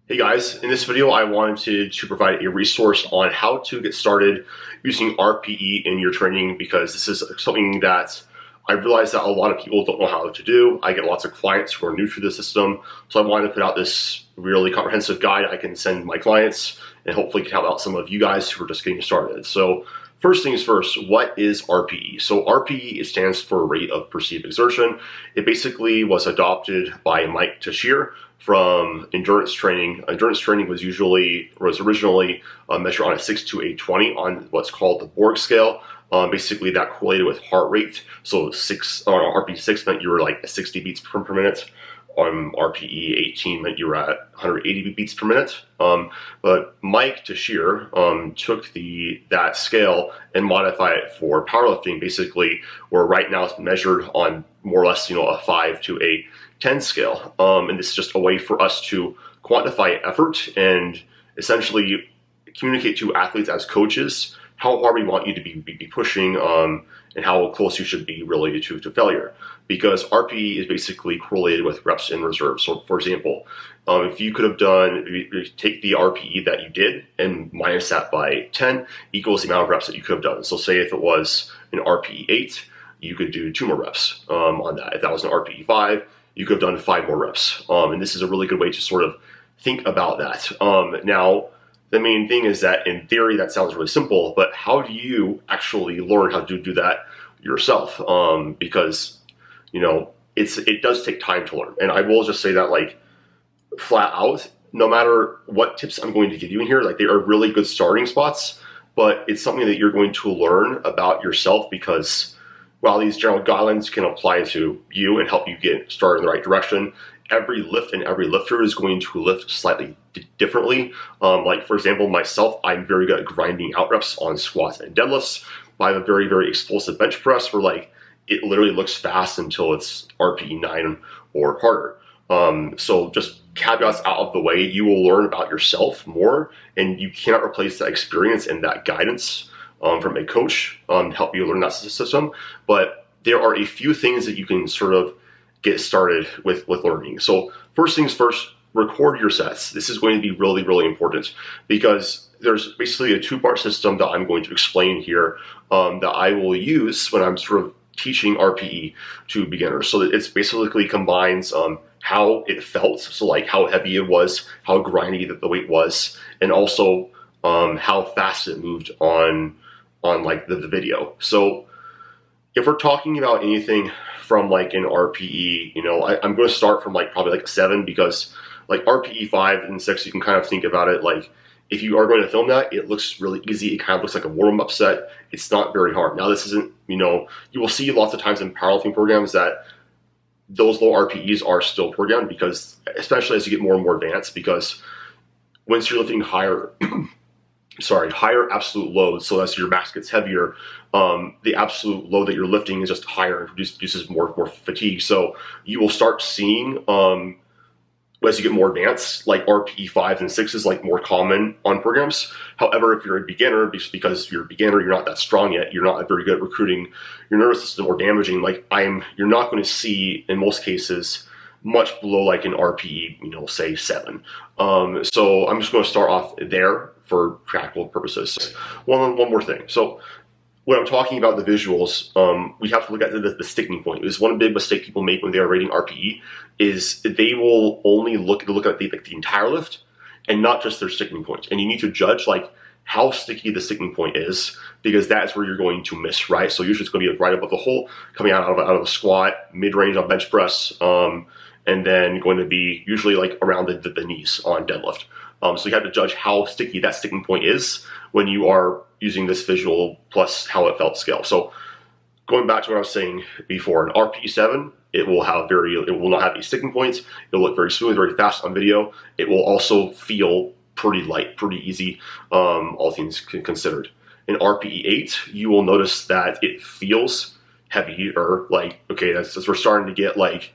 Hey guys, in this video I wanted to provide a resource on how to get started using RPE in your training, because this is something that I realize that a lot of people don't know how to do. I get lots of clients who are new to the system, so I wanted to put out this really comprehensive guide I can send my clients and hopefully can help out some of you guys who are just getting started. So first things first, what is RPE? So RPE, it stands for rate of perceived exertion. It basically was adopted by Mike Tashir from endurance training. Endurance training was originally measured on a 6 to a 20 on what's called the Borg scale. Basically that correlated with heart rate. So RPE 6 meant you were like 60 beats per minute. RPE 18 meant you were at 180 beats per minute. But Mike Tashir took that scale and modified it for powerlifting, basically, where right now it's measured on more or less a 5 to a 10 scale. And this is just a way for us to quantify effort and essentially communicate to athletes as coaches how hard we want you to be pushing and how close you should be really to failure. Because RPE is basically correlated with reps in reserve. So for example, if you could have take the RPE that you did and minus that by 10 equals the amount of reps that you could have done. So say if it was an RPE 8, you could do 2 more reps on that. If that was an RPE 5, you could have done 5 more reps. And this is a really good way to sort of think about that. Now, the main thing is that in theory, that sounds really simple, but how do you actually learn how to do that yourself? Because, it does take time to learn. And I will just say that, like, flat out, no matter what tips I'm going to give you in here, like, they are really good starting spots, but it's something that you're going to learn about yourself, because while these general guidelines can apply to you and help you get started in the right direction, every lift and every lifter is going to lift slightly differently. Like for example, myself, I'm very good at grinding out reps on squats and deadlifts. I have a very, very explosive bench press where, like, it literally looks fast until it's RPE 9 or harder. So just caveats out of the way, you will learn about yourself more, and you cannot replace that experience and that guidance from a coach to help you learn that system. But there are a few things that you can sort of get started with learning. So first things first, record your sets. This is going to be really, really important, because there's basically a 2-part system that I'm going to explain here that I will use when I'm sort of teaching RPE to beginners. So that it's basically combines how it felt, so like how heavy it was, how grindy the weight was, and also how fast it moved on like the video. So if we're talking about anything from like an RPE, I'm going to start from probably like a 7, because like RPE 5 and 6, you can kind of think about it like, if you are going to film that, it looks really easy. It kind of looks like a warm-up set. It's not very hard. Now this isn't, you will see lots of times in powerlifting programs that those low RPEs are still programmed, because especially as you get more and more advanced, because once you're lifting higher higher absolute loads, so as your max gets heavier, the absolute load that you're lifting is just higher and produces more fatigue. So you will start seeing, as you get more advanced, like RPE 5 and 6 is like more common on programs. However, if you're a beginner, just because you're a beginner, you're not that strong yet, you're not very good at recruiting your nervous system or damaging, you're not going to see, in most cases, much below like an RPE, say 7. So I'm just going to start off there for practical purposes. One more thing. So when I'm talking about the visuals, we have to look at the sticking point. It's one big mistake people make when they are rating RPE, is they will only look at the entire lift and not just their sticking point. And you need to judge like how sticky the sticking point is, because that's where you're going to miss, right? So usually it's going to be right above the hole, coming out of the squat, mid-range on bench press, and then going to be usually like around the knees on deadlift. So you have to judge how sticky that sticking point is when you are using this visual plus how it felt scale. So going back to what I was saying before, an RPE 7, it will not have any sticking points. It'll look very smooth, very fast on video. It will also feel pretty light, pretty easy, all things considered. In RPE 8, you will notice that it feels heavier. Like, okay, that's we're starting to get like,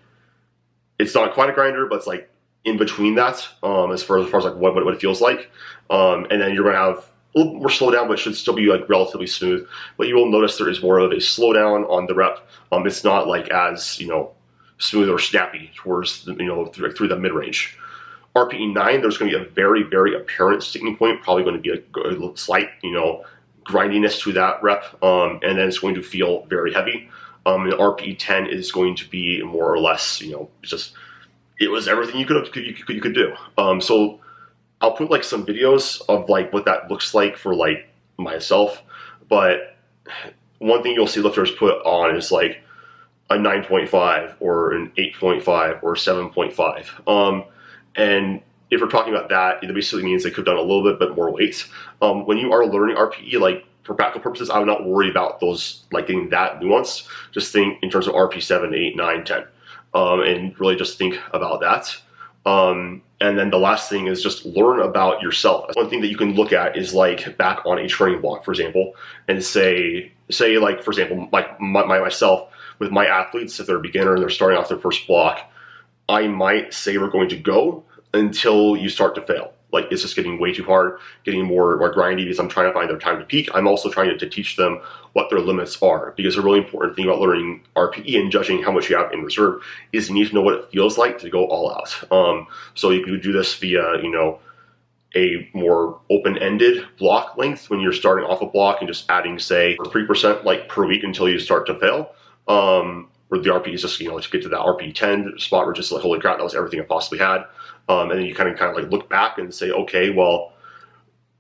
it's not quite a grinder, but it's like in between that, as far as like what it feels like. And then you're going to have a little more slowdown, but it should still be like relatively smooth. But you will notice there is more of a slowdown on the rep. It's not like as smooth or snappy towards through the mid range. RPE 9, there's going to be a very, very apparent sticking point, probably going to be a slight, grindiness to that rep, and then it's going to feel very heavy. And RPE 10 is going to be more or less, just, it was everything you could do. So I'll put like some videos of like what that looks like for like myself, but one thing you'll see lifters put on is like a 9.5 or an 8.5 or 7.5. And if we're talking about that, it basically means they could have done a little bit more weight. When you are learning RPE, like for practical purposes, I would not worry about those, like getting that nuanced. Just think in terms of RP 7, 8, 9, 10, and really just think about that. And then the last thing is just learn about yourself. One thing that you can look at is like back on a training block, for example, and say like, for example, like myself with my athletes, if they're a beginner and they're starting off their first block, I might say we're going to go until you start to fail. Like it's just getting way too hard, getting more grindy because I'm trying to find their time to peak. I'm also trying to teach them what their limits are, because a really important thing about learning RPE and judging how much you have in reserve is you need to know what it feels like to go all out. So you can do this via, a more open-ended block length when you're starting off a block and just adding, say, 3% like per week until you start to fail. Where the RPE is just, to get to that RPE 10 spot where just like, holy crap, that was everything I possibly had. And then you kind of like look back and say, okay, well,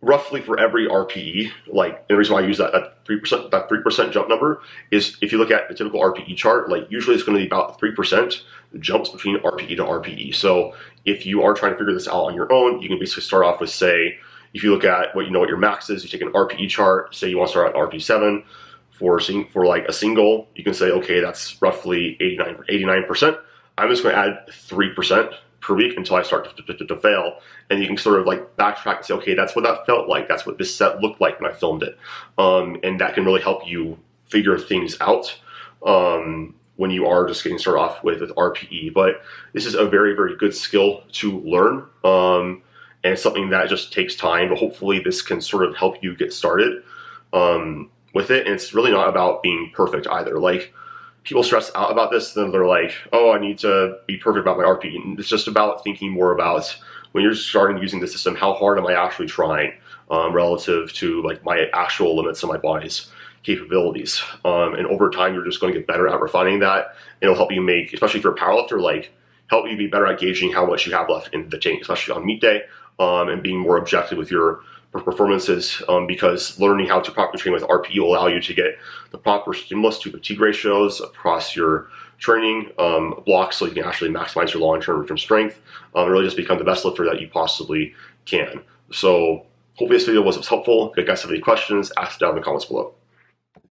roughly for every RPE, like, and the reason why I use that 3% jump number is if you look at the typical RPE chart, like usually it's going to be about 3% jumps between RPE to RPE. So if you are trying to figure this out on your own, you can basically start off with, say, if you look at what what your max is, you take an RPE chart, say you want to start at RPE 7, for like a single, you can say, okay, that's roughly 89%. I'm just going to add 3% per week until I start to fail. And you can sort of like backtrack and say, okay, that's what that felt like. That's what this set looked like when I filmed it. And that can really help you figure things out when you are just getting started off with RPE. But this is a very, very good skill to learn. And it's something that just takes time, but hopefully this can sort of help you get started with it. And it's really not about being perfect either. Like, people stress out about this, then they're like, oh, I need to be perfect about my RPE. And it's just about thinking more about, when you're starting using the system, how hard am I actually trying relative to like my actual limits of my body's capabilities. And over time, you're just going to get better at refining that. It'll help you make, especially if you're a powerlifter, like help you be better at gauging how much you have left in the tank, especially on meet day, and being more objective with your performances, because learning how to properly train with RPE will allow you to get the proper stimulus to fatigue ratios across your training blocks, so you can actually maximize your long-term return strength, and really just become the best lifter that you possibly can. So hopefully this video was helpful. If you guys have any questions, ask down in the comments below.